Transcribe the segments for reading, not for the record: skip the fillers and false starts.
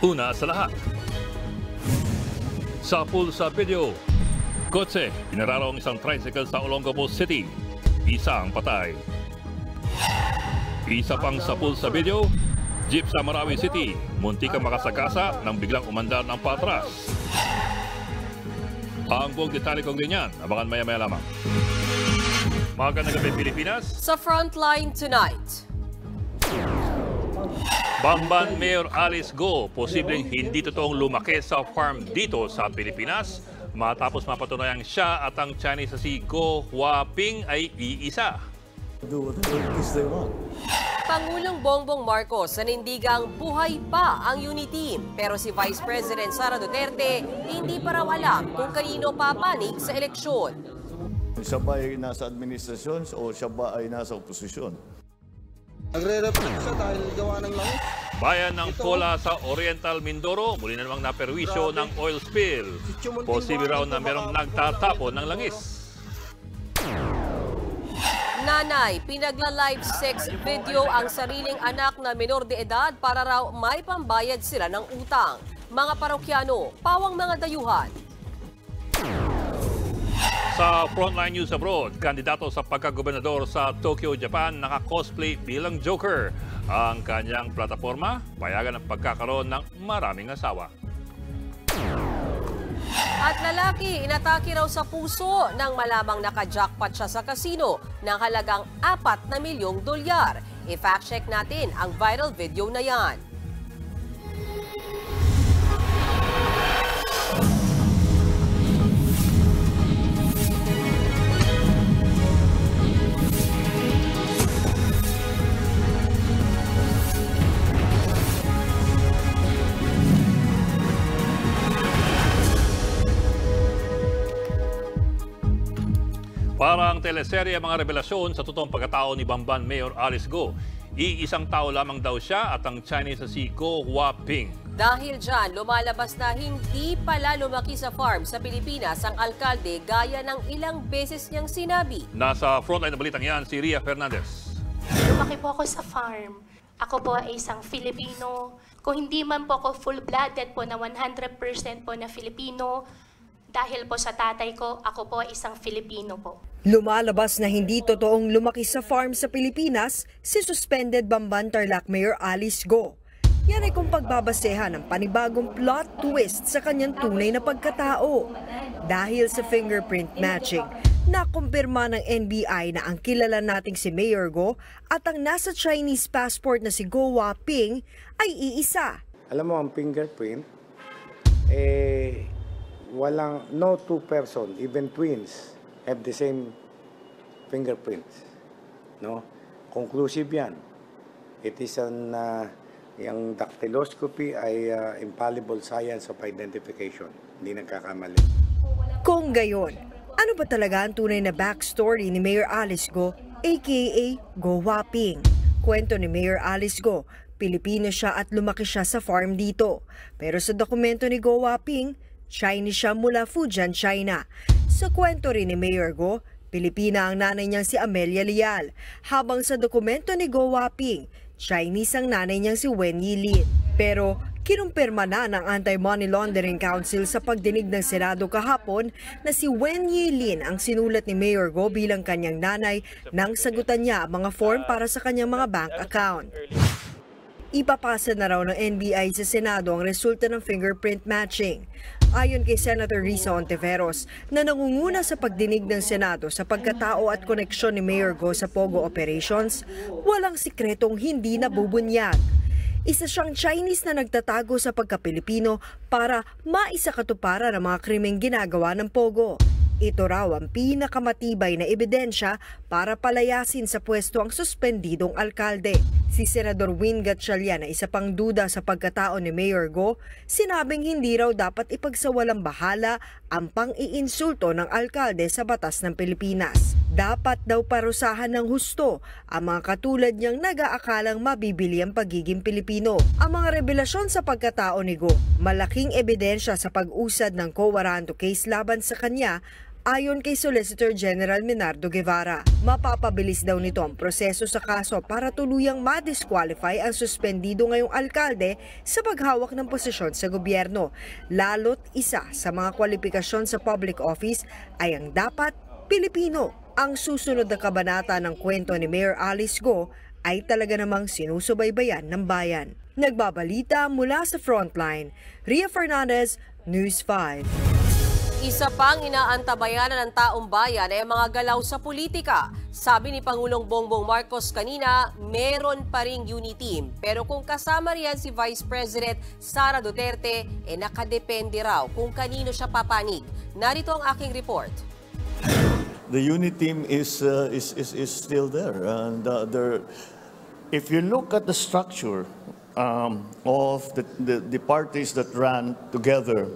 Una sa lahat, sa pulsa video, kotse, pinararo ang isang tricycle sa Olongapo City. Isa ang patay. Isa pang sa pulsa video, jeep sa Marawi City. Muntik ang makasagasa nang biglang umandar ng patras. Ang buong detalye kong ganyan, abangan maya-maya lamang. Magandang gabi, Pilipinas. Sa Frontline tonight. Bamban Mayor Alice Go, posibleng hindi totoong lumaki sa farm dito sa Pilipinas matapos mapatunayang siya at ang Chinese na si Go Huaping ay iisa. Pangulong Bongbong Marcos nanindigang buhay pa ang UNITEAM pero si Vice President Sara Duterte hindi pa raw alam kung kanino papanig sa eleksyon. Siya ba ay nasa administrasyon o siya ba ay nasa oposisyon? Nagre-report siya dahil gawa ng langis. Bayan ng Pola sa Oriental Mindoro, muli na namang naperwisyo ng oil spill. Posible raw na merong nagtatapon ng langis. Nanay, pinagla-live sex video ang sariling anak na menor de edad para raw may pambayad sila ng utang. Mga parokyano, pawang mga dayuhan. Sa Frontline News Abroad, kandidato sa pagkagobernador sa Tokyo, Japan, naka-cosplay bilang Joker. Ang kanyang plataforma, payagan ang pagkakaroon ng maraming asawa. At lalaki, inatake raw sa puso nang malamang naka-jackpot siya sa kasino ng halagang 4 na milyong dolyar. I-fact check natin ang viral video na yan. Parang teleserye mga revelasyon sa totoong pagkatao ni Bamban Mayor Alice Go. Iisang tao lamang daw siya at ang Chinese na si Go Huaping. Dahil dyan, lumalabas na hindi pala lumaki sa farm sa Pilipinas ang alkalde gaya ng ilang beses niyang sinabi. Nasa frontline na balitang yan si Ria Fernandez. Lumaki po ako sa farm. Ako po ay isang Filipino. Kung hindi man po ako full-blooded po na 100% po na Filipino, dahil po sa tatay ko, ako po ay isang Filipino po. Lumalabas na hindi totoong lumaki sa farm sa Pilipinas si suspended Bamban Tarlac Mayor Alice Go. Yan ay kung pagbabasehan ng panibagong plot twist sa kanyang tunay na pagkatao. Dahil sa fingerprint matching, nakumpirma ng NBI na ang kilala nating si Mayor Go at ang nasa Chinese passport na si Go Huaping ay iisa. Alam mo, ang fingerprint, no two person, even twins, have the same fingerprints. No? Conclusive yan. It is yung dactyloscopy ay infallible science of identification. Hindi nagkakamali. Kung gayon, ano ba talaga ang tunay na backstory ni Mayor Alice Go, aka Go Huaping? Kwento ni Mayor Alice Go, Pilipino siya at lumaki siya sa farm dito. Pero sa dokumento ni Go Huaping, Chinese siya mula Fujian, China. Sa kwento rin ni Mayor Go, Pilipina ang nanay niyang si Amelia Leal. Habang sa dokumento ni Go Huaping, Chinese ang nanay niyang si Wen Yilin. Pero kinumpirma na ng Anti-Money Laundering Council sa pagdinig ng Senado kahapon na si Wen Yilin ang sinulat ni Mayor Go bilang kanyang nanay nang sagutan niya ang mga form para sa kanyang mga bank account. Ipapasa na raw ng NBI sa Senado ang resulta ng fingerprint matching. Ayon kay Senator Risa Ontiveros na nangunguna sa pagdinig ng Senado sa pagkatao at koneksyon ni Mayor Go sa Pogo operations, walang sikretong hindi nabubunyag. Isa siyang Chinese na nagtatago sa pagka-Pilipino para maisakatuparan ang mga krimeng ginagawa ng Pogo. Ito raw ang pinakamatibay na ebidensya para palayasin sa pwesto ang suspendidong alkalde. Si Senador Win Gatchalian na isa pang duda sa pagkatao ni Mayor Go, sinabing hindi raw dapat ipagsawalang bahala ang pang-iinsulto ng alkalde sa batas ng Pilipinas. Dapat daw parusahan ng husto ang mga katulad niyang nag-aakalang mabibili ang pagiging Pilipino. Ang mga revelasyon sa pagkatao ni Go, malaking ebidensya sa pag-usad ng Quo Warranto case laban sa kanya Ayon kay Solicitor General Menardo Guevara, mapapabilis daw nito ang proseso sa kaso para tuluyang ma-disqualify ang suspendido ngayong alkalde sa paghawak ng posisyon sa gobyerno. Lalo't isa sa mga kwalifikasyon sa public office ay ang dapat Pilipino. Ang susunod na kabanata ng kwento ni Mayor Alice Go ay talaga namang sinusubaybayan ng bayan. Nagbabalita mula sa Frontline, Ria Fernandez, News 5. Isa pang inaantabayanan ng taong bayan ay mga galaw sa politika. Sabi ni Pangulong Bongbong Marcos kanina, meron pa ring unity team. Pero kung kasama riyan si Vice President Sara Duterte, nakadepende raw kung kanino siya papanig. Narito ang aking report. The unity team is still there. And if you look at the structure of the parties that ran together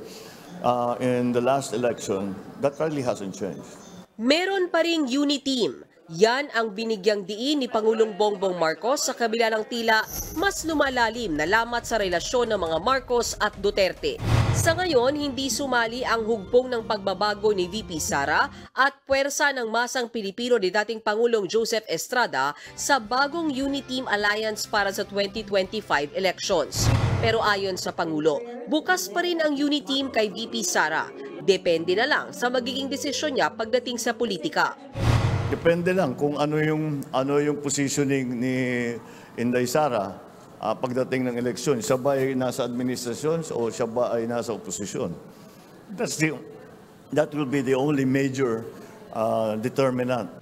in the last election, that really hasn't changed. Meron pa ring unity team. Yan ang binigyang diin ni Pangulong Bongbong Marcos sa kabila ng tila mas lumalalim na lamat sa relasyon ng mga Marcos at Duterte. Sa ngayon, hindi sumali ang hugbong ng pagbabago ni VP Sara at puwersa ng masang Pilipino ni dating Pangulong Joseph Estrada sa bagong Unity Team Alliance para sa 2025 elections. Pero ayon sa Pangulo, bukas pa rin ang Unity Team kay VP Sara. Depende na lang sa magiging desisyon niya pagdating sa politika. Depende lang kung ano yung positioning ni Inday Sara pagdating ng eleksyon. Siya ba ay nasa administrasyon o siya ba ay nasa oposisyon? That will be the only major determinant.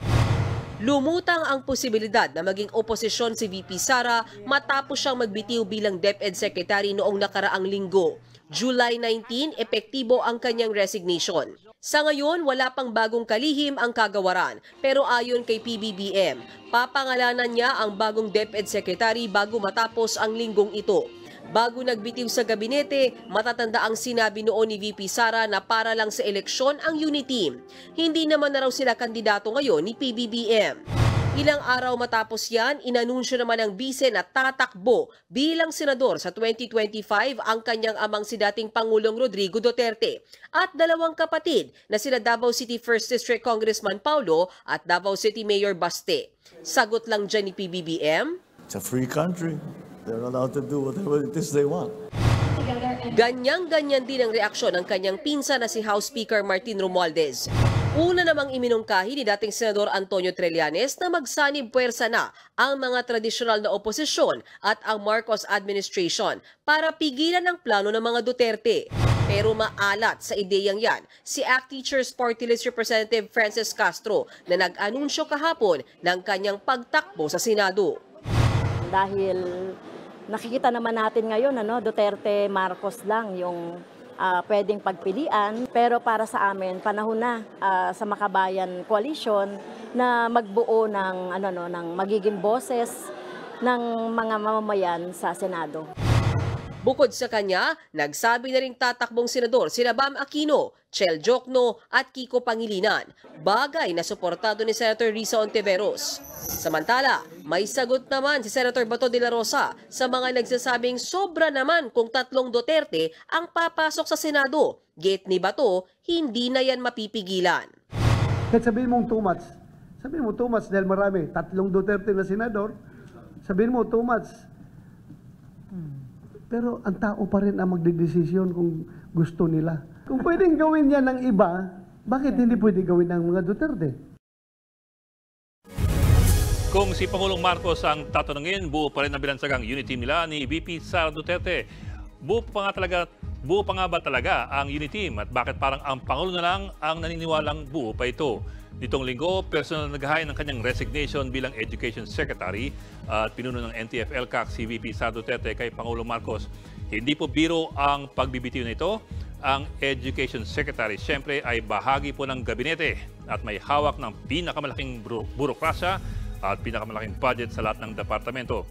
Lumutang ang posibilidad na maging oposisyon si VP Sara matapos siyang magbitiw bilang DepEd Secretary noong nakaraang linggo. July 19, epektibo ang kanyang resignation. Sa ngayon, wala pang bagong kalihim ang kagawaran. Pero ayon kay PBBM, papangalanan niya ang bagong DepEd Secretary bago matapos ang linggong ito. Bago nagbitiw sa gabinete, matatanda ang sinabi noon ni VP Sara na para lang sa eleksyon ang unity team. Hindi naman na raw sila kandidato ngayon ni PBBM. Ilang araw matapos yan, inanunsyo naman ng bise na tatakbo bilang senador sa 2025 ang kanyang amang si dating Pangulong Rodrigo Duterte at dalawang kapatid na sila Davao City 1st District Congressman Paulo at Davao City Mayor Baste. Sagot lang dyan ni PBBM, It's a free country. They're allowed to do whatever it is they want. Ganyan-ganyan din ang reaksyon ng kanyang pinsa na si House Speaker Martin Romualdez. Una namang iminungkahi ni dating Senador Antonio Trillanes na magsanib puwersa na ang mga tradisyonal na oposisyon at ang Marcos administration para pigilan ang plano ng mga Duterte. Pero maalat sa ideyang yan si ACT Teachers Party List Representative Francis Castro na nag-anunsyo kahapon ng kanyang pagtakbo sa Senado. Dahil nakikita naman natin ngayon, Duterte Marcos lang yung pwedeng pagpilian, pero para sa amin panahon na sa Makabayan Coalition na magbuo ng ng magiging boses ng mga mamamayan sa Senado. Bukod sa kanya, nagsabi na ring tatakbong senador sina Bam Aquino, Chel Jokno at Kiko Pangilinan, bagay na suportado ni Senator Risa Ontiveros. Samantala, may sagot naman si Senator Bato de la Rosa sa mga nagsasabing sobra naman kung tatlong Duterte ang papasok sa Senado. Gate ni Bato, hindi na yan mapipigilan. Kahit sabihin mong too much dahil marami, tatlong Duterte na senador, sabihin mo too much. Pero ang tao pa rin ang magdedesisyon kung gusto nila. Kung pwedeng gawin yan ng iba, bakit hindi pwede gawin ng mga Duterte? Kung si Pangulong Marcos ang tatanungin, buo pa rin ang bilansagang unity nila ni VP Sara Duterte. Buo pa nga ba talaga ang unity team at bakit parang ang Pangulo na lang ang naniniwalang buo pa ito? Nitong linggo, personal na naghahain ng kanyang resignation bilang Education Secretary at pinuno ng NTF-ELCAC si VP Sara Duterte kay Pangulong Marcos. Hindi po biro ang pagbibitiw nito. Ang Education Secretary siyempre ay bahagi po ng gabinete at may hawak ng pinakamalaking burokrasya at pinakamalaking budget sa lahat ng departamento.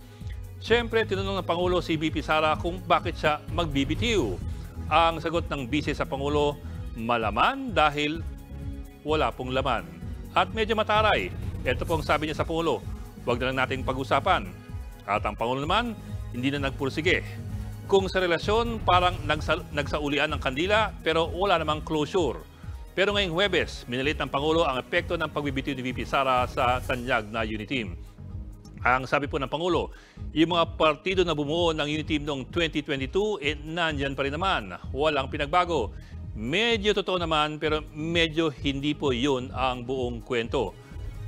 Siyempre, tinanong ng Pangulo si VP Sara kung bakit siya magbibitiw. Ang sagot ng Vice sa Pangulo, malaman dahil wala pong laman. At medyo mataray. Ito pong sabi niya sa Pangulo, huwag na lang nating pag-usapan. At ang Pangulo naman, hindi na nagpursige. Kung sa relasyon, parang nagsaulian ng kandila pero wala namang closure. Pero ngayong Huwebes, minalit ng Pangulo ang epekto ng pagbibitiw ni VP Sara sa tanyag na Uniteam. Ang sabi po ng Pangulo, yung mga partido na bumuo ng Uniteam noong 2022, nandyan pa rin naman. Walang pinagbago. Medyo totoo naman, pero medyo hindi po yun ang buong kwento.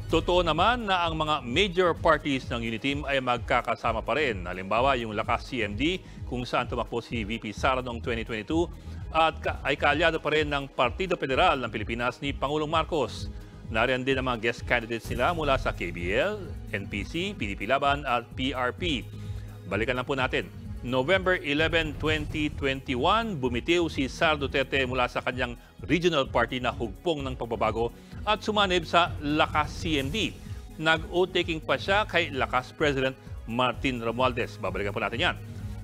Totoo naman na ang mga major parties ng Uniteam ay magkakasama pa rin. Halimbawa, yung Lakas CMD, kung saan tumakbo si VP Sara noong 2022, at ay kaalyado pa rin ng Partido Federal ng Pilipinas ni Pangulong Marcos. Nariyan din ang mga guest candidates nila mula sa KBL, NPC, PDP Laban at PRP. Balikan lang po natin. November 11, 2021, bumitiw si Sara Duterte mula sa kanyang regional party na hugpong ng pagbabago at sumanib sa Lakas CMD. Nag-oath-taking pa siya kay Lakas President Martin Romualdez. Babalikan po natin yan.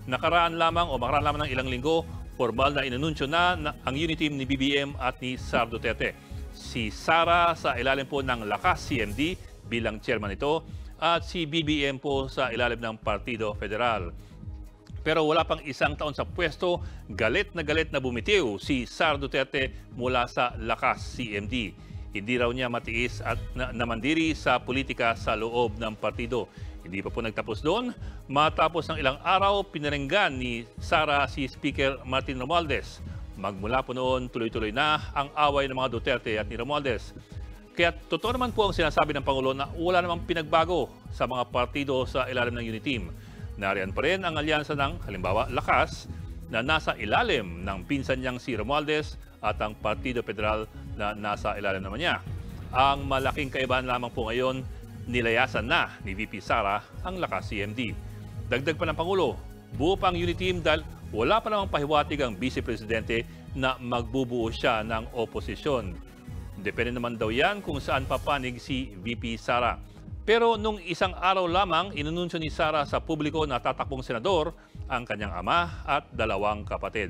Makaraan lamang ng ilang linggo, formal na inanunsyo na ang Uniteam ni BBM at ni Sara Duterte. Si Sara sa ilalim po ng Lakas CMD bilang chairman ito at si BBM po sa ilalim ng Partido Federal. Pero wala pang isang taon sa pwesto, galit na bumitiw si Sara Duterte mula sa Lakas CMD. Hindi raw niya matiis at namandiri sa politika sa loob ng partido. Hindi pa po nagtapos doon. Matapos ng ilang araw, pinaringgan ni Sara si Speaker Martin Romualdez. Magmula po noon, tuloy-tuloy na ang away ng mga Duterte at ni Romualdez. Kaya totoo naman po ang sinasabi ng Pangulo na wala namang pinagbago sa mga partido sa ilalim ng Uniteam. Nariyan pa rin ang alyansa ng, halimbawa, Lakas, na nasa ilalim ng pinsan niyang si Romualdez at ang Partido Federal na nasa ilalim naman niya. Ang malaking kaibahan lamang po ngayon, nilayasan na ni VP Sara ang Lakas CMD. Dagdag pa ng Pangulo, buo pa ang Uniteam dahil wala pa namang pahiwatig ang Vice Presidente na magbubuo siya ng oposisyon. Depende naman daw yan kung saan papanig si VP Sara. Pero nung isang araw lamang, inununsyo ni Sara sa publiko na tatakbong senador ang kanyang ama at dalawang kapatid.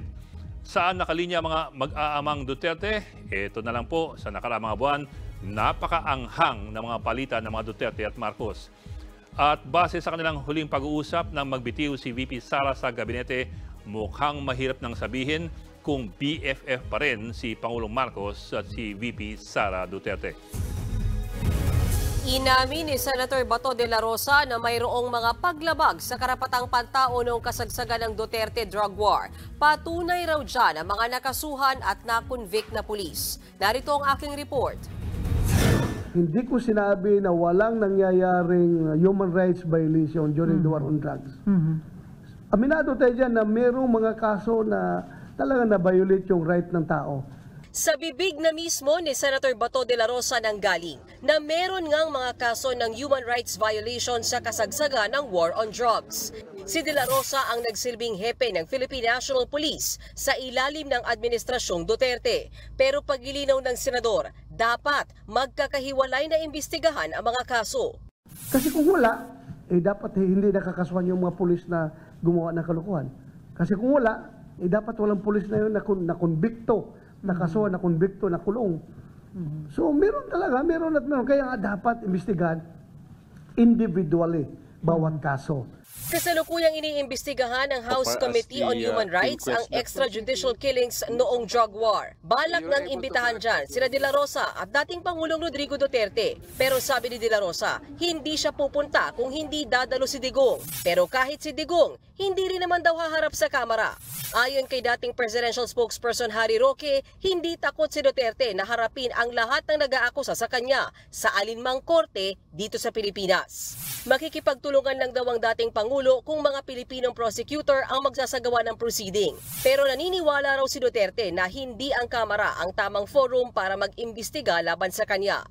Saan nakalinya mga mag-aamang Duterte? Ito na lang po, sa nakaraang mga buwan, napakaanghang na mga palitan ng mga Duterte at Marcos. At base sa kanilang huling pag-uusap nang magbitiw si VP Sara sa gabinete, mukhang mahirap nang sabihin kung BFF pa rin si Pangulong Marcos at si VP Sara Duterte. Inamin ni Senator Bato de la Rosa na mayroong mga paglabag sa karapatang pantao noong kasagsagan ng Duterte drug war. Patunay raw dyan ang mga nakasuhan at na-convict na pulis. Narito ang aking report. Hindi ko sinabi na walang nangyayaring human rights violation during the war on drugs. Aminado tayo dyan na mayroong mga kaso na talagang na-violate yung right ng tao. Sa bibig na mismo ni Senator Bato de la Rosa nang galing na meron ngang mga kaso ng human rights violation sa kasagsagan ng war on drugs. Si de la Rosa ang nagsilbing hepe ng Philippine National Police sa ilalim ng Administrasyong Duterte. Pero pagilinaw ng senador, dapat magkakahiwalay na imbestigahan ang mga kaso. Kasi kung wala, dapat hindi nakakasuhan yung mga pulis na gumawa ng kalukuhan. Kasi kung wala, dapat walang pulis na yun na konbikto, nakasuhan, na konbikto, na kulong. So meron talaga, meron at meron. Kaya nga dapat imbestigahan individually bawat kaso. Kasalukuyang iniimbestigahan ng House Committee on Human Rights ang extrajudicial killings noong drug war. Balak ng imbitahan dyan sina De La Rosa at dating Pangulong Rodrigo Duterte. Pero sabi ni De La Rosa, hindi siya pupunta kung hindi dadalo si Digong. Pero kahit si Digong, hindi rin naman daw haharap sa kamera. Ayon kay dating presidential spokesperson Harry Roque, hindi takot si Duterte na harapin ang lahat ng nag-aakusa sa kanya sa alinmang korte dito sa Pilipinas. Makikipagtulungan lang daw ang dating Pangulo kung mga Pilipinong prosecutor ang magsasagawa ng proceeding. Pero naniniwala raw si Duterte na hindi ang kamera ang tamang forum para mag-imbestiga laban sa kanya.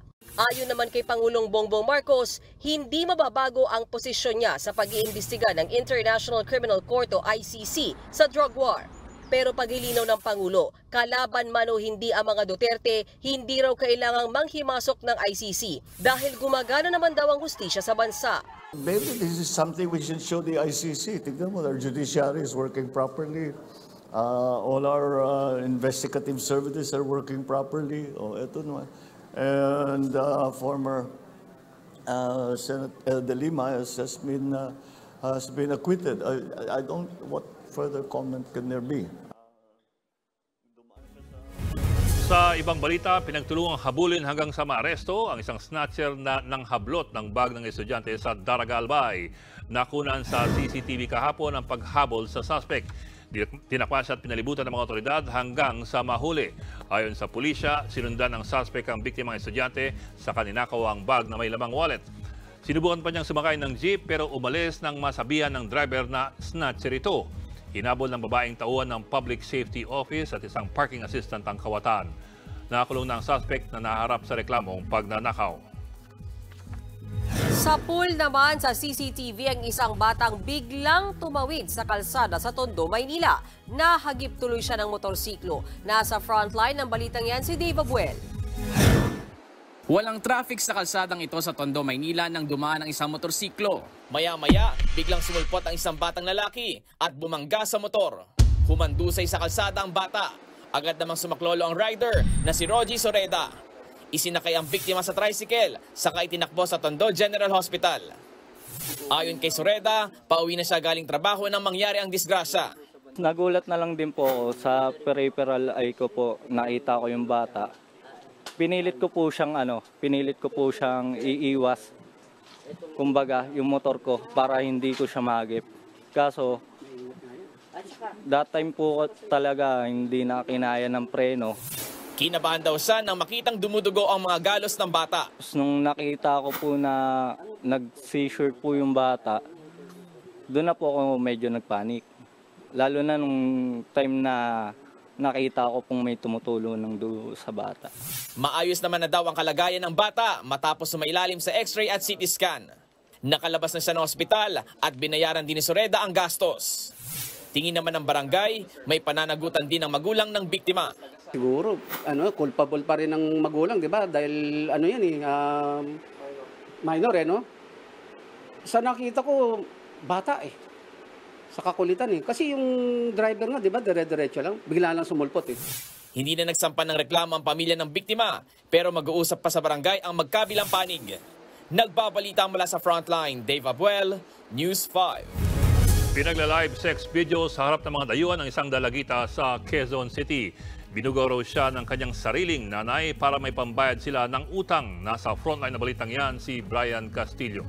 Ayon naman kay Pangulong Bongbong Marcos, hindi mababago ang posisyon niya sa pag-iimbestiga ng International Criminal Court o ICC sa drug war. Pero paghilinaw ng Pangulo, kalaban man o hindi ang mga Duterte, hindi raw kailangang manghimasok ng ICC dahil gumagana naman daw ang hustisya sa bansa. Maybe this is something we should show the ICC. Tignan mo, our judiciary is working properly. All our investigative services are working properly. Eto naman. And former Senator De Lima has been acquitted. I don't. What further comment can there be? Sa ibang balita, pinagtulungang habulin hanggang sa maaresto ang isang snatcher ng hablot ng bag ng estudyante sa Daraga Albay. Nakunan sa CCTV kahapon ang paghabol sa suspect. Tinakpan siya at pinalibutan ng mga otoridad hanggang sa mahuli. Ayon sa pulisya, sinundan ng suspect ang biktimang estudyante sa kaninakaw ang bag na may lamang wallet. Sinubukan pa niyang sumakay ng jeep pero umalis nang masabihan ng driver na snatcher ito. Hinabol ng babaeng tauhan ng Public Safety Office at isang parking assistant ang kawatan. Nakakulong na ang suspect na naharap sa reklamong pagnanakaw. Sa pool naman sa CCTV ang isang batang biglang tumawid sa kalsada sa Tondo, Maynila. Nahagip tuloy siya ng motorsiklo. Nasa frontline ng balitang yan si Dave Abuel. Walang traffic sa kalsadang ito sa Tondo, Maynila nang dumaan ang isang motorsiklo. Maya-maya, biglang sumulpot ang isang batang lalaki at bumangga sa motor. Humandusay sa kalsada ang bata. Agad namang sumaklolo ang rider na si Rogie Soreda. Isinakay ang biktima sa tricycle, saka itinakbo sa Tondo General Hospital. Ayon kay Soreda, pauwi na siya galing trabaho nang mangyari ang disgrasya. Nagulat na lang din po ako sa peripheral eye ko po, nakita ko yung bata. Pinilit ko po siyang iiwas. Kumbaga, yung motor ko para hindi ko siya magip. Kaso, that time po talaga hindi na kinaya ng preno. Kinabahan daw siya nang makitang dumudugo ang mga galos ng bata. Nung nakita ko po na nag-seizure po yung bata, doon na po ako medyo nagpanik. Lalo na nung time na nakita ko pong may tumutulo ng dugo sa bata. Maayos naman na daw ang kalagayan ng bata matapos sumailalim sa x-ray at CT scan. Nakalabas na siya ng ospital at binayaran din ni Soreda ang gastos. Tingin naman ng barangay, may pananagutan din ng magulang ng biktima. Siguro, culpable pa rin ng magulang, di ba? Dahil minor no? Sa nakita ko, bata sa kakulitan Kasi yung driver nga, di ba, dire-diretso lang, bigla lang sumulpot Hindi na nagsampan ng reklamo ang pamilya ng biktima, pero mag-uusap pa sa barangay ang magkabilang panig. Nagbabalita mula sa Frontline, Dave Abuel, News 5. Pinagla-live sex video sa harap ng mga dayuhan ng isang dalagita sa Quezon City. Binugaw raw siya ng kanyang sariling nanay para may pambayad sila ng utang. Nasa Frontline na balitang yan si Brian Castillo.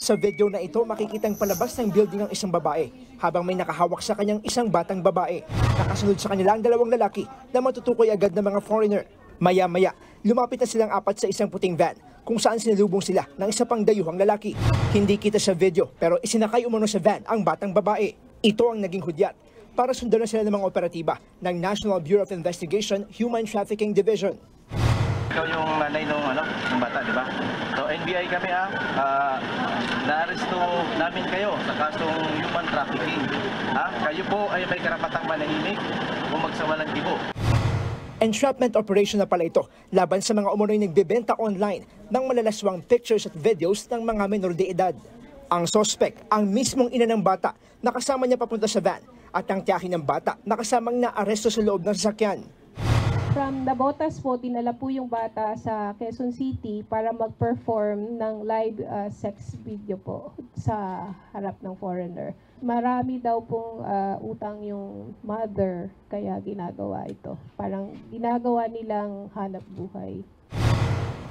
Sa video na ito, makikitang palabas ng building ang isang babae habang may nakahawak sa kanyang isang batang babae. Nakasunod sa kanila ang dalawang lalaki na matutukoy agad ng mga foreigner. Maya-maya, lumapit na silang apat sa isang puting van kung saan sinalubong sila ng isa pang dayuhang lalaki. Hindi kita sa video pero isinakay umano sa van ang batang babae. Ito ang naging hudyat para sundan na sila ng mga operatiba ng National Bureau of Investigation Human Trafficking Division. Ikaw yung nanay ng bata, di ba? So NBI kami na-aresto namin kayo sa kasong human trafficking. Kayo po ay may karapatang manahimik o magsawalang gibo. Entrapment operation na pala ito laban sa mga umunoy nagbebenta online ng malalaswang pictures at videos ng mga menor de edad. Ang suspect, ang mismong ina ng bata, nakasama niya papunta sa van at ang tiyahin ng bata nakasamang naaresto sa loob ng sasakyan. From Nabotas po, dinala po yung bata sa Quezon City para mag-perform ng live sex video po sa harap ng foreigner. Marami daw pong utang yung mother, kaya ginagawa ito. Parang ginagawa nilang hanap buhay.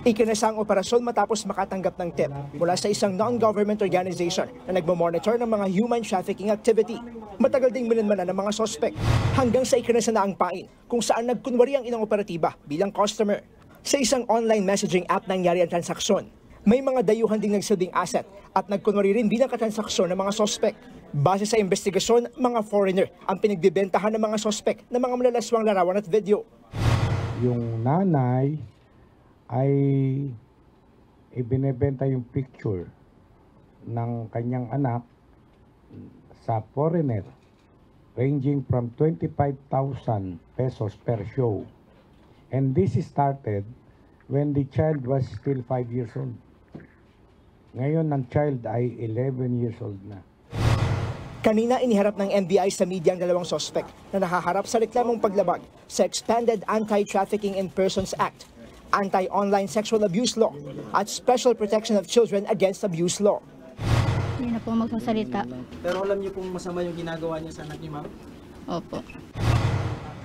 Ikinasa ang operasyon matapos makatanggap ng tip mula sa isang non-government organization na nagmamonitor ng mga human trafficking activity. Matagal ding minanmanan ng mga suspect hanggang sa ikinasa na ang pain kung saan nagkunwari ang inang operatiba bilang customer. Sa isang online messaging app nangyari ang transaksyon. May mga dayuhan ding nagsilbing asset at nagkunwari rin bilang katransaksyon ng mga suspect. Base sa investigasyon, mga foreigner ang pinagbibentahan ng mga suspect ng mga malalaswang larawan at video. Yung nanay ay ibinebenta yung picture ng kanyang anak sa foreigner ranging from 25,000 pesos per show. And this started when the child was still 5 years old. Ngayon ang child ay 11 years old na. Kanina iniharap ng NBI sa media ang dalawang suspect na nakaharap sa reklamong paglabag sa Expanded Anti-Trafficking in Persons Act, Anti-Online Sexual Abuse Law at Special Protection of Children Against Abuse Law. Hindi na po magsasalita. Pero alam niyo kung masama yung ginagawa niya sa anak niyo, ma'am? Opo.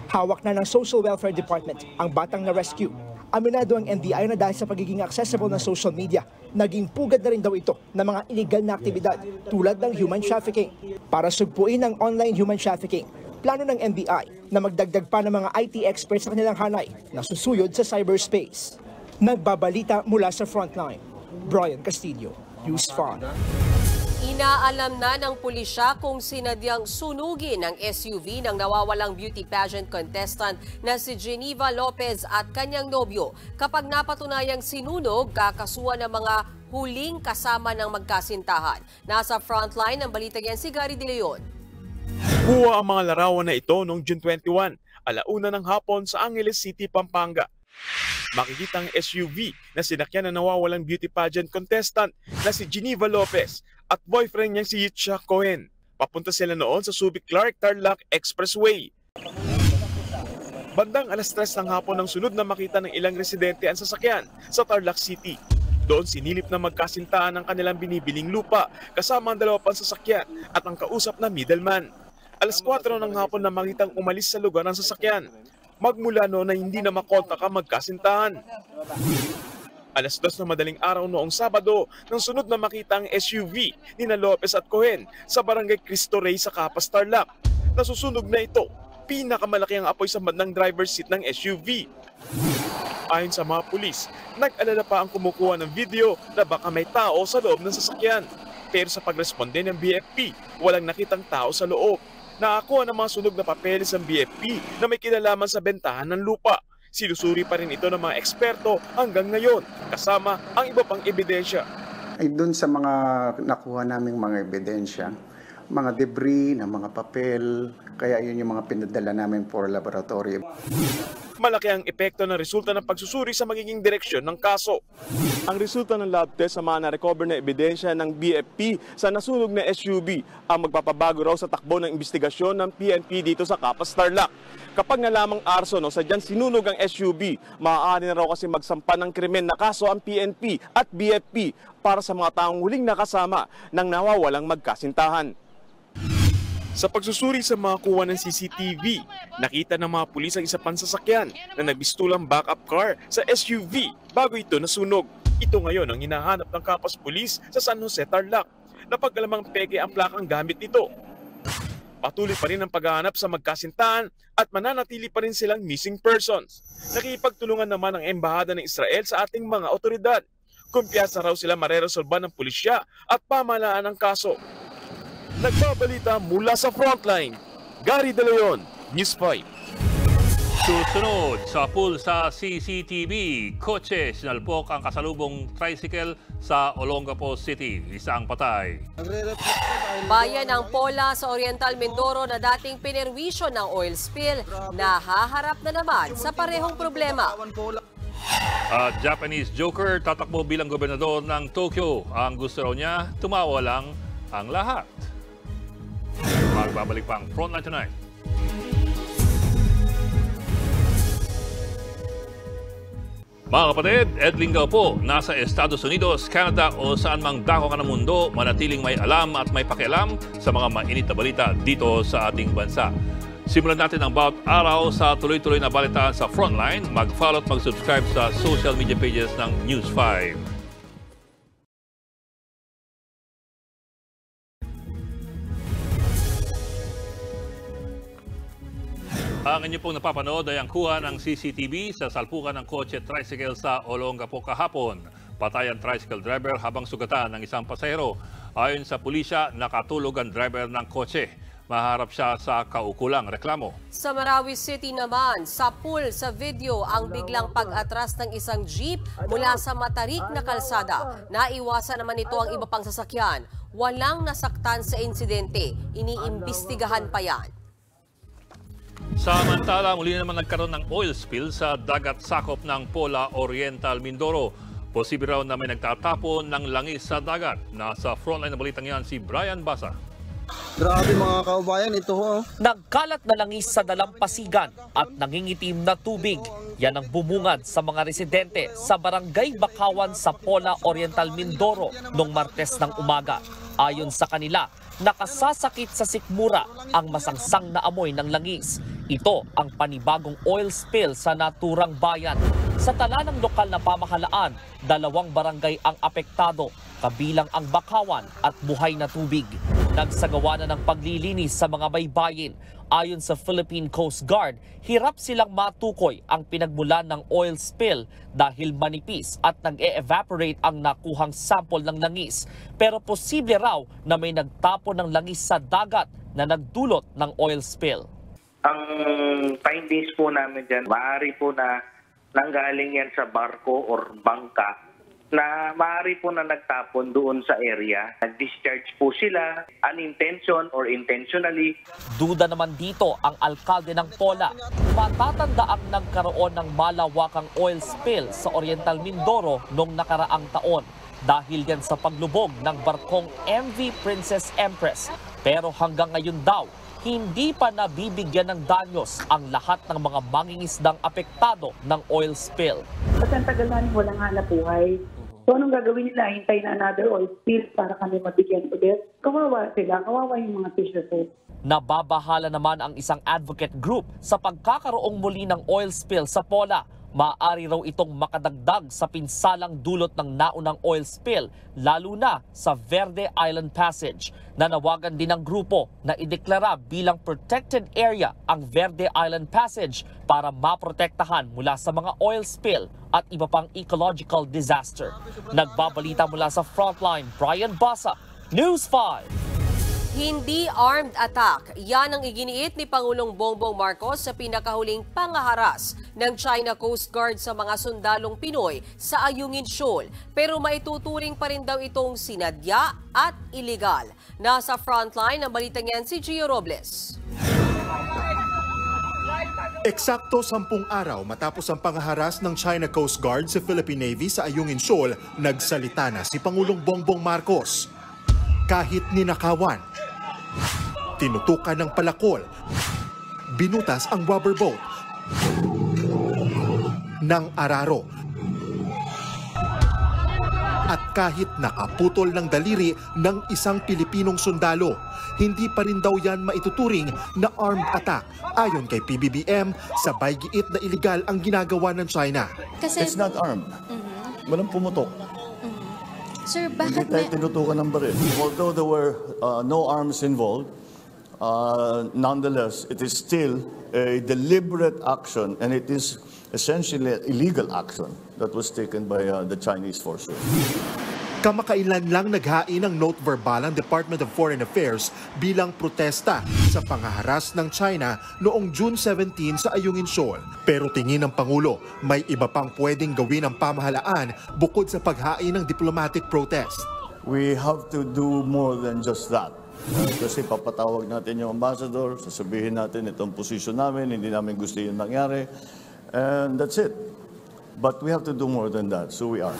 Hawak na ng Social Welfare Department ang batang na-rescue. Aminado ang NBI na dahil sa pagiging accessible ng social media, naging pugad na rin daw ito ng mga illegal na aktibidad tulad ng human trafficking. Para sugpuin ang online human trafficking, plano ng NBI na magdagdag pa ng mga IT experts sa kanilang hanay na susuyod sa cyberspace. Nagbabalita mula sa Frontline, Brian Castillo, News 5. Inaalam na ng pulisya kung sinadyang sunugin ng SUV ng nawawalang beauty pageant contestant na si Geneva Lopez at kanyang nobyo. Kapag napatunayang sinunog, kakasuhan ng mga huling kasama ng magkasintahan. Nasa frontline ng balita yan si Gary De Leon. Buwa ang mga larawan na ito noong June 21, alauna ng hapon sa Angeles City, Pampanga. Makikita ang SUV na sinakyan ng nawawalang beauty pageant contestant na si Geneva Lopez at boyfriend niyang si Yitzhak Cohen. Papunta sila noon sa Subic-Clark-Tarlac Expressway. Bandang alas 3 ng hapon nang sunod na makita ng ilang residente ang sasakyan sa Tarlac City. Doon sinilip na magkasintahan ang kanilang binibiling lupa kasama ang dalawa pang sasakyan at ang kausap na middleman. Alas 4 ng hapon na makitang umalis sa lugar ng sasakyan. Magmula noon na hindi na makontak ang magkasintahan. Alas 2 na madaling araw noong Sabado nang sunod na makita ang SUV ni na Lopez at Cohen sa barangay Cristo Rey sa Capas, Tarlac. Nasusunog na ito. Pinakamalaki ang apoy sa bandang driver's seat ng SUV. Ayon sa mga pulis, nag-alala pa ang kumukuha ng video na baka may tao sa loob ng sasakyan. Pero sa pagresponde ng BFP, walang nakitang tao sa loob. Nakakuha ng mga sunog na papeles ng BFP na may kinalaman sa bentahan ng lupa. Sinusuri pa rin ito ng mga eksperto hanggang ngayon, kasama ang iba pang ebidensya. Ay doon sa mga nakuha naming mga ebidensya, mga debris na mga papel, kaya yun yung mga pinadala namin for laboratory. Malaki ang epekto ng resulta ng pagsusuri sa magiging direksyon ng kaso. Ang resulta ng lab test sa mga na-recover na ebidensya ng BFP sa nasunog na SUV ang magpapabago raw sa takbo ng investigasyon ng PNP dito sa Capas, Tarlac. Kapag nalamang arson o sadyang sinunog ang SUV, maaari na raw kasi magsampa ng krimen na kaso ang PNP at BFP para sa mga taong huling nakasama ng nawawalang magkasintahan. Sa pagsusuri sa mga kuha ng CCTV, nakita ng mga pulis ang isa pang sasakyan na nagbistulang backup car sa SUV bago ito nasunog. Ito ngayon ang hinahanap ng Capas Police sa San Jose, Tarlac. Napag-alamang peke ang plakang gamit nito. Patuloy pa rin ang paghahanap sa magkasintahan at mananatili pa rin silang missing persons. Nakipagtulungan naman ang Embahada ng Israel sa ating mga otoridad. Kumpiyansa raw sila mareresolba ng pulisya at pamahalaan ng kaso. Nagbabalita mula sa Frontline, Gary De Leon, News 5. Susunod sa pool sa CCTV, kotse sinalpok ang kasalubong tricycle sa Olongapo City. Isang patay. Bayan ng Pola sa Oriental Mindoro na dating pinerwisyo ng oil spill, nahaharap na naman sa parehong problema. At Japanese joker tatakbo bilang gobernador ng Tokyo. Ang gusto raw niya, tumawa lang ang lahat. Magbabalik pang Frontline Tonight. Mga kapatid, Ed Lingao po, nasa Estados Unidos, Canada o saan mang dako ka ng mundo, manatiling may alam at may pakialam sa mga mainit na balita dito sa ating bansa. Simulan natin ang bawat araw sa tuloy-tuloy na balitaan sa Frontline. Mag-follow at mag-subscribe sa social media pages ng News 5. Ang inyo pong napapanood ay ang kuha ng CCTV sa salpukan ng kotse tricycle sa Olongapo kahapon. Patay ang tricycle driver habang sugatan ng isang pasahero. Ayon sa pulisya, nakatulog ang driver ng kotse. Maharap siya sa kaukulang reklamo. Sa Marawi City naman, sa pool sa video ang biglang pag-atras ng isang jeep mula sa matarik na kalsada. Naiwasan naman ito ang iba pang sasakyan. Walang nasaktan sa insidente. Iniimbestigahan pa yan. Samantala, muli naman nagkaroon ng oil spill sa dagat sakop ng Pola, Oriental Mindoro. Posible raw na may nagtatapon ng langis sa dagat. Nasa frontline na balitang yan si Brian Basa. Grabe mga kaubayan, ito ho. Nagkalat na langis sa dalampasigan at nangingitim na tubig. Yan ang bumungad sa mga residente sa barangay Bakawan sa Pola, Oriental Mindoro noong Martes ng umaga. Ayon sa kanila, nakasasakit sa sikmura ang masangsang na amoy ng langis. Ito ang panibagong oil spill sa naturang bayan. Sa tala ng lokal na pamahalaan, 2 barangay ang apektado, kabilang ang Bakawan at Buhay na Tubig. Nagsagawa na ng paglilinis sa mga baybayin. Ayon sa Philippine Coast Guard, hirap silang matukoy ang pinagmulan ng oil spill dahil manipis at nag-e-evaporate ang nakuhang sample ng langis. Pero posible raw na may nagtapon ng langis sa dagat na nagdulot ng oil spill. Ang findings po namin dyan, maaari po na nanggaling yan sa barko or bangka na maaari po na nagtapon doon sa area. Nag-discharge po sila, unintention or intentionally. Duda naman dito ang alkalde ng Pola. Matatanda ang nagkaroon ng malawakang oil spill sa Oriental Mindoro noong nakaraang taon dahil yan sa paglubog ng barkong MV Princess Empress. Pero hanggang ngayon daw, hindi pa nabibigyan ng danyos ang lahat ng mga mangingisdang apektado ng oil spill. Kasi ang tagal namin walang hanap buhay. So anong gagawin nila? Hintay na another oil spill para kami mabigyan ulit. Kawawa sila, kawawa yung mga fisherfolk. Nababahala naman ang isang advocate group sa pagkakaroong muli ng oil spill sa Pola. Maaari raw itong makadagdag sa pinsalang dulot ng naunang oil spill, lalo na sa Verde Island Passage. Nanawagan din ng grupo na ideklara bilang protected area ang Verde Island Passage para maprotektahan mula sa mga oil spill at iba pang ecological disaster. Nagbabalita mula sa Frontline, Brian Basa, News 5. Hindi armed attack. Yan ang iginiit ni Pangulong Bongbong Marcos sa pinakahuling pangaharas ng China Coast Guard sa mga sundalong Pinoy sa Ayungin Shoal. Pero maituturing pa rin daw itong sinadya at illegal. Nasa frontline ang balitang yan si Gio Robles. Eksakto 10 araw matapos ang pangaharas ng China Coast Guard sa Philippine Navy sa Ayungin Shoal, nagsalita na si Pangulong Bongbong Marcos. Kahit ninakawan, tinutukan ng palakol, binutas ang rubber boat ng araro, at kahit nakaputol ng daliri ng isang Pilipinong sundalo, hindi pa rin daw yan maituturing na armed attack ayon kay PBBM, sabay giit na iligal ang ginagawa ng China. It's not armed. Walang pumutok. Sir, bakit hindi tayo tinutukan ng baril. Although there were no arms involved, nonetheless, it is still a deliberate action and it is essentially an illegal action that was taken by the Chinese forces. Kamakailan lang naghain ng note verbal ang Department of Foreign Affairs bilang protesta sa pangaharas ng China noong June 17 sa Ayungin Shoal. Pero tingin ng Pangulo, may iba pang pwedeng gawin ang pamahalaan bukod sa paghain ng diplomatic protest. We have to do more than just that. Kasi papatawag natin yung ambassador, sasabihin natin itong posisyon namin, hindi namin gusto yung nangyari, and that's it. But we have to do more than that, so we are.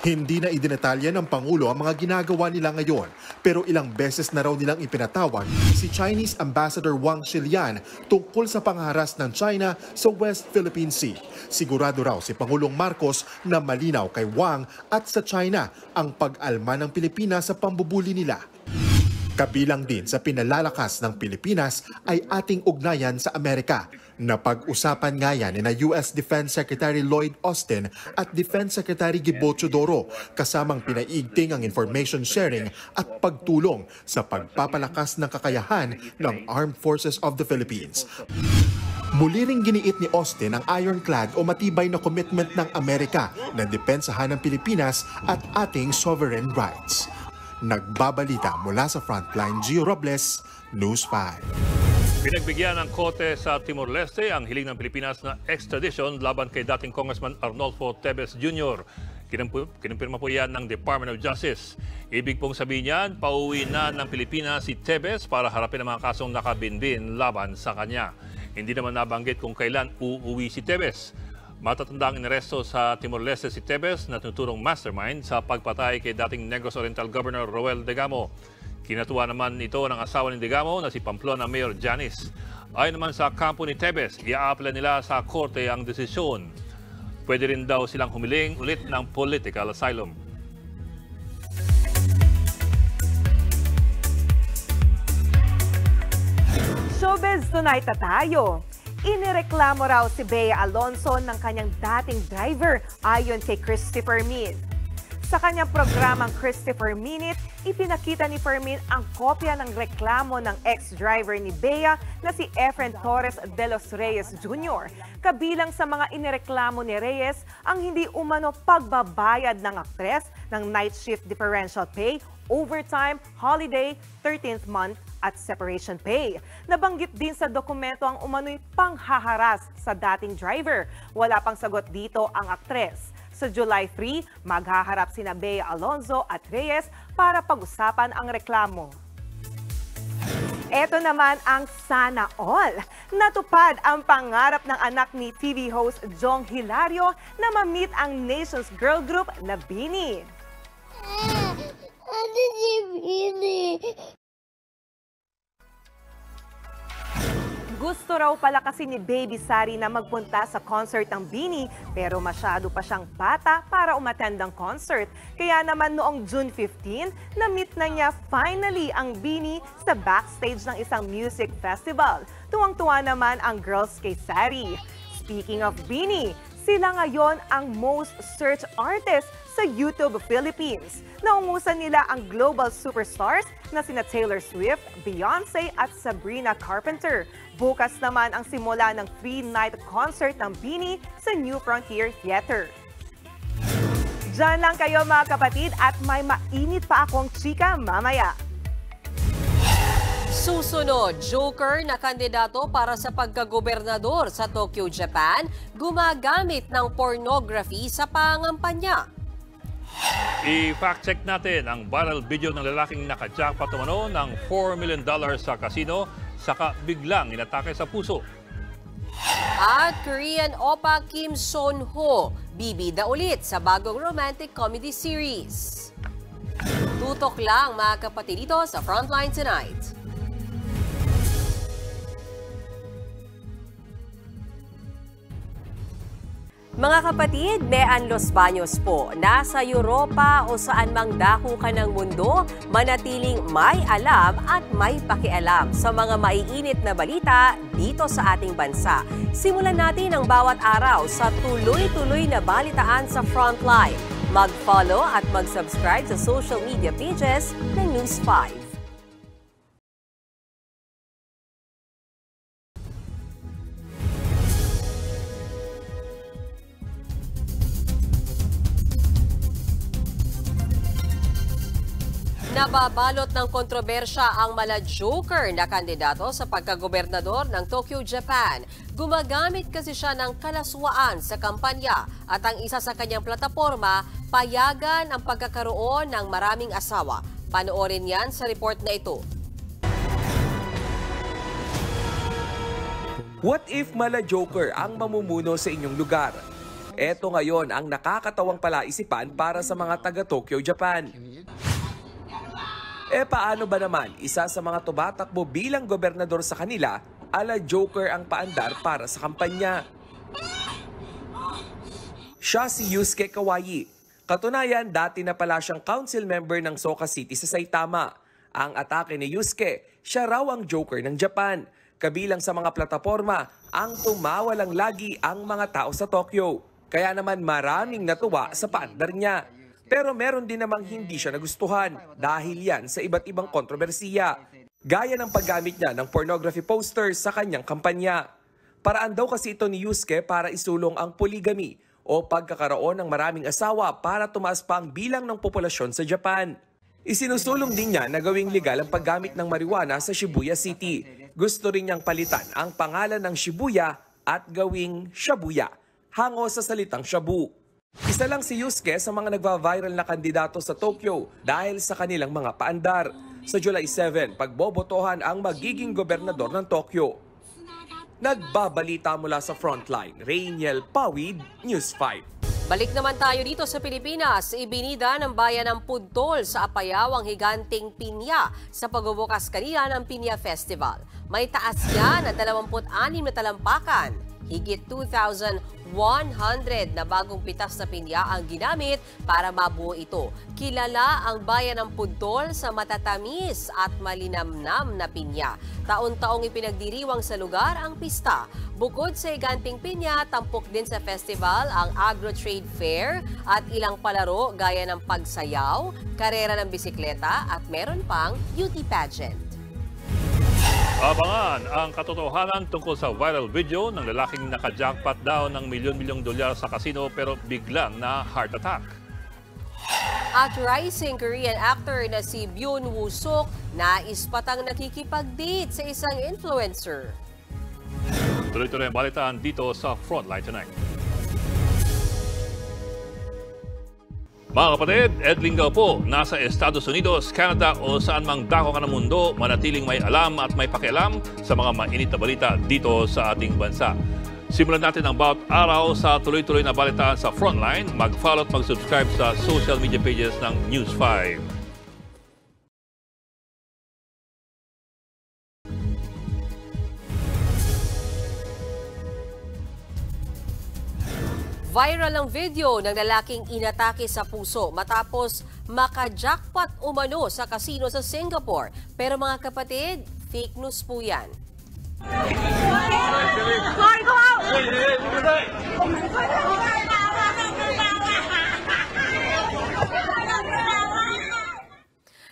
Hindi na idinetalya ng Pangulo ang mga ginagawa nila ngayon, pero ilang beses na raw nilang ipinatawag si Chinese Ambassador Wang Shilian tungkol sa pangaharas ng China sa West Philippine Sea. Sigurado raw si Pangulong Marcos na malinaw kay Wang at sa China ang pag-alma ng Pilipinas sa pambubuli nila. Kabilang din sa pinalalakas ng Pilipinas ay ating ugnayan sa Amerika. Napag-usapan nga yan ni US Defense Secretary Lloyd Austin at Defense Secretary Gibo Teodoro, kasamang pinaigting ang information sharing at pagtulong sa pagpapalakas ng kakayahan ng Armed Forces of the Philippines. Muli ring giniit ni Austin ang ironclad o matibay na commitment ng Amerika na depensahan ng Pilipinas at ating sovereign rights. Nagbabalita mula sa Frontline, Gio Robles, News 5. Pinagbigyan ng Korte sa Timor-Leste ang hiling ng Pilipinas na extradition laban kay dating Congressman Arnolfo Teves Jr. Kinumpirma po yan ng Department of Justice. Ibig pong sabihin yan, pauwi na ng Pilipinas si Teves para harapin ang mga kasong nakabinbin laban sa kanya. Hindi naman nabanggit kung kailan uuwi si Teves. Matatandang inaresto sa Timor-Leste si Teves na tinuturong mastermind sa pagpatay kay dating Negros Oriental Governor Roel Degamo. Kinatuwa naman ito ng asawa ni Degamo na si Pamplona Mayor Janice. Ayon naman sa kampo ni Teves, i-a-apply nila sa korte ang desisyon. Pwede rin daw silang humiling ulit ng political asylum. So Showbiz Tonight na tayo. Inireklamo raw si Bea Alonzo ng kanyang dating driver ayon kay Christopher Min. Sa kanyang programang Christopher Minute, ipinakita ni Fermin ang kopya ng reklamo ng ex-driver ni Bea na si Efren Torres de los Reyes Jr. Kabilang sa mga inireklamo ni Reyes ang hindi umano pagbabayad ng aktres ng night shift differential pay, overtime, holiday, 13th month at separation pay. Nabanggit din sa dokumento ang umano'y panghaharas sa dating driver. Wala pang sagot dito ang aktres. Sa July 3, maghaharap sina Bea Alonzo at Reyes para pag-usapan ang reklamo. Ito naman ang sana all. Natupad ang pangarap ng anak ni TV host Jong Hilario na ma-meet ang nation's girl group na BINI. Ano si BINI? Gusto raw pala kasi ni Baby Sari na magpunta sa concert ng BINI pero masyado pa siyang bata para umattend ng concert. Kaya naman noong June 15, na-meet na niya finally ang BINI sa backstage ng isang music festival. Tuwang-tuwa naman ang girls kay Sari. Speaking of BINI, sila ngayon ang most searched artist sa YouTube Philippines. Naungusan nila ang global superstars na sina Taylor Swift, Beyonce at Sabrina Carpenter. Bukas naman ang simula ng 3-night concert ng BINI sa New Frontier Theater. Diyan lang kayo mga kapatid at may mainit pa akong chika mamaya. Susunod, joker na kandidato para sa pagkagobernador sa Tokyo, Japan, gumagamit ng pornography sa pangampanya. I-fact check natin ang viral video ng lalaking nakajackpot umano ng $4 million sa casino, saka biglang inatake sa puso. At Korean oppa Kim Son-ho, bibida ulit sa bagong romantic comedy series. Tutok lang mga kapatid dito sa Frontline Tonight. Mga kapatid, Mean Los Baños po. Nasa Europa o saan mang dako ka ng mundo, manatiling may alam at may pakialam sa mga maiinit na balita dito sa ating bansa. Simulan natin ang bawat araw sa tuloy-tuloy na balitaan sa Frontline. Mag-follow at mag-subscribe sa social media pages ng News 5. Nababalot ng kontrobersya ang mala-joker na kandidato sa pagkagobernador ng Tokyo, Japan. Gumagamit kasi siya ng kalaswaan sa kampanya at ang isa sa kanyang plataforma, payagan ang pagkakaroon ng maraming asawa. Panoorin yan sa report na ito. What if mala-joker ang mamumuno sa inyong lugar? Ito ngayon ang nakakatawang palaisipan para sa mga taga-Tokyo, Japan. Paano ba naman isa sa mga tumatakbo bilang gobernador sa kanila, ala joker ang paandar para sa kampanya? Siya si Yusuke Kawai. Katunayan, dati na pala siyang council member ng Soka City sa Saitama. Ang atake ni Yusuke, siya raw ang joker ng Japan. Kabilang sa mga plataforma, ang tumawalang lagi ang mga tao sa Tokyo. Kaya naman maraming natuwa sa paandar niya. Pero meron din namang hindi siya nagustuhan dahil yan sa iba't ibang kontrobersiya. Gaya ng paggamit niya ng pornography posters sa kanyang kampanya. Paraan daw kasi ito ni Yusuke para isulong ang polygamy o pagkakaroon ng maraming asawa para tumaas pa ang bilang ng populasyon sa Japan. Isinusulong din niya na gawing legal ang paggamit ng marijuana sa Shibuya City. Gusto rin niyang palitan ang pangalan ng Shibuya at gawing Shabuya, hango sa salitang shabu. Isa lang si Yusuke sa mga nagva-viral na kandidato sa Tokyo dahil sa kanilang mga paandar. Sa July 7, pagbobotohan ang magiging gobernador ng Tokyo. Nagbabalita mula sa Frontline, Rainiel Pawid, News 5. Balik naman tayo dito sa Pilipinas. Ibinida ng bayan ng Pudtol sa Apayao ang higanting pinya sa pagbubukas kanina ng Pinya Festival. May taas yan na 26 na talampakan. Higit 2,100 na bagong pitas na pinya ang ginamit para mabuo ito. Kilala ang bayan ng Puntol sa matatamis at malinamnam na pinya. Taon-taong ipinagdiriwang sa lugar ang pista. Bukod sa higanting pinya, tampok din sa festival ang Agro-Trade Fair at ilang palaro gaya ng pagsayaw, karera ng bisikleta at meron pang beauty pageant. Abangan ang katotohanan tungkol sa viral video ng lalaking naka-jackpot daw ng milyon-milyong dolyar sa kasino pero biglang na heart attack. At rising Korean actor na si Byun Woo Suk nais patang nakikipag-date sa isang influencer. Tuloy-tuloy ang balitaan dito sa Frontline Tonight. Mga kapatid, Ed Lingao po, nasa Estados Unidos, Canada o saan mang dako ka ng mundo, manatiling may alam at may pakialam sa mga mainit na balita dito sa ating bansa. Simulan natin ang bawat araw sa tuloy-tuloy na balitaan sa Frontline. Mag-follow at mag-subscribe sa social media pages ng News 5. Viral ang video ng lalaking inatake sa puso matapos maka-jackpot umano sa casino sa Singapore. Pero mga kapatid, fake news po yan.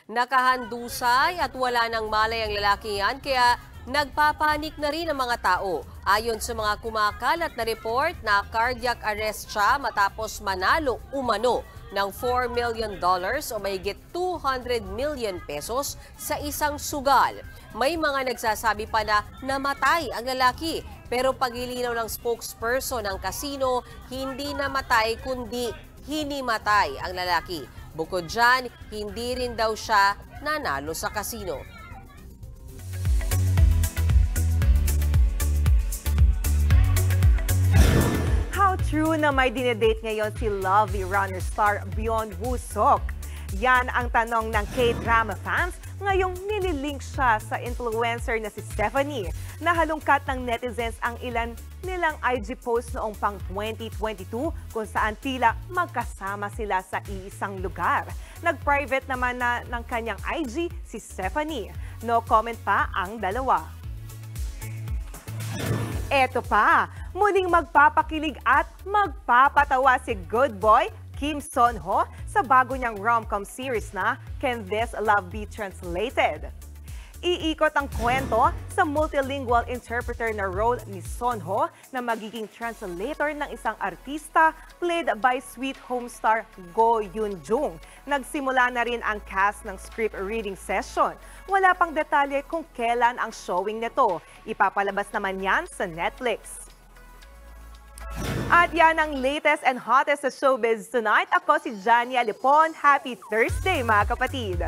Nakahandusay at wala nang malay ang lalaki yan kaya nagpapanik na rin ang mga tao. Ayon sa mga kumakalat na report na cardiac arrest siya matapos manalo umano ng $4 million o mahigit 200 million pesos sa isang sugal. May mga nagsasabi pa na namatay ang lalaki pero paglilinaw ng spokesperson ng casino, hindi namatay kundi hinimatay ang lalaki. Bukod dyan, hindi rin daw siya nanalo sa casino. How true na may dinedate ngayon si Lovely Runner star Byun Woo Suk? Yan ang tanong ng K-drama fans ngayong nililink siya sa influencer na si Stephanie. Nahalungkat ng netizens ang ilan nilang IG post noong pang 2022 kung saan tila magkasama sila sa iisang lugar. Nag-private naman na ng kanyang IG si Stephanie. No comment pa ang dalawa. Eto pa, muling magpapakilig at magpapatawa si good boy Kim Son Ho sa bago niyang rom-com series na Can This Love Be Translated? Iikot ang kwento sa multilingual interpreter na role ni Son Ho na magiging translator ng isang artista played by Sweet Home star Go Yoon Jung. Nagsimula na rin ang cast ng script reading session. Wala pang detalye kung kailan ang showing nito. Ipapalabas naman yan sa Netflix. At yan ang latest and hottest sa showbiz tonight. Ako si Jania Lipon. Happy Thursday mga kapatid!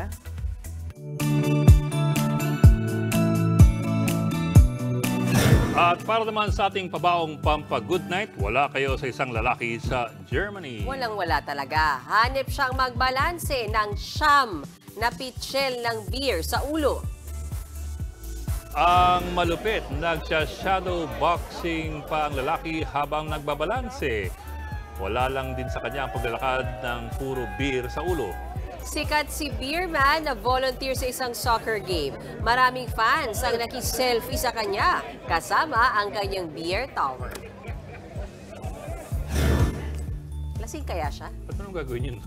At para naman sa ating pabaong pampa-good night, wala kayo sa isang lalaki sa Germany. Walang-wala talaga. Hanip siyang magbalanse ng siyam na pitchel ng beer sa ulo. Ang malupit, nagsha-shadow boxing pa ang lalaki habang nagbabalanse. Wala lang din sa kanya ang paglalakad ng puro beer sa ulo. Sikat si Beerman na volunteer sa isang soccer game. Maraming fans ang nakiselfie sa kanya, kasama ang kanyang beer tower. Lasing kaya siya? Ba't anong gagawin yun?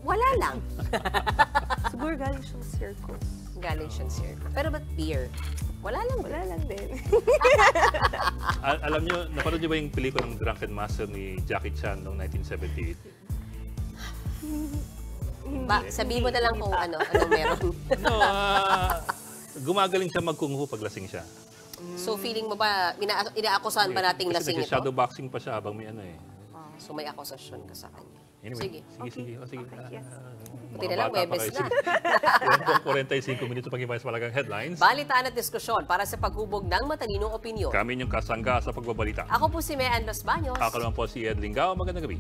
Wala lang. Siguro galing siyang circus. Galing siyang circus. Pero ba't beer? Wala lang din. Alam niyo, napanood niyo ba yung pelikulang Drunken Master ni Jackie Chan noong 1978? Sabihin mo na lang kung anong meron. No, gumagaling siya mag-kung hu pag lasing siya. So feeling mo ba, inaakusahan ba nating lasing ito? Shadow boxing pa siya habang may ano eh. So may akusasyon ka sa kanya. Anyway, sige. Buti na lang, Webes na. 45 minuto pag-ibayas malagang headlines. Balitaan at diskusyon para sa paghubog ng matalinong opinyon. Kami inyong kasangga sa pagbabalita. Ako po si Mean Los Baños. Ako naman po si Ed Lingao. Magandang gabi.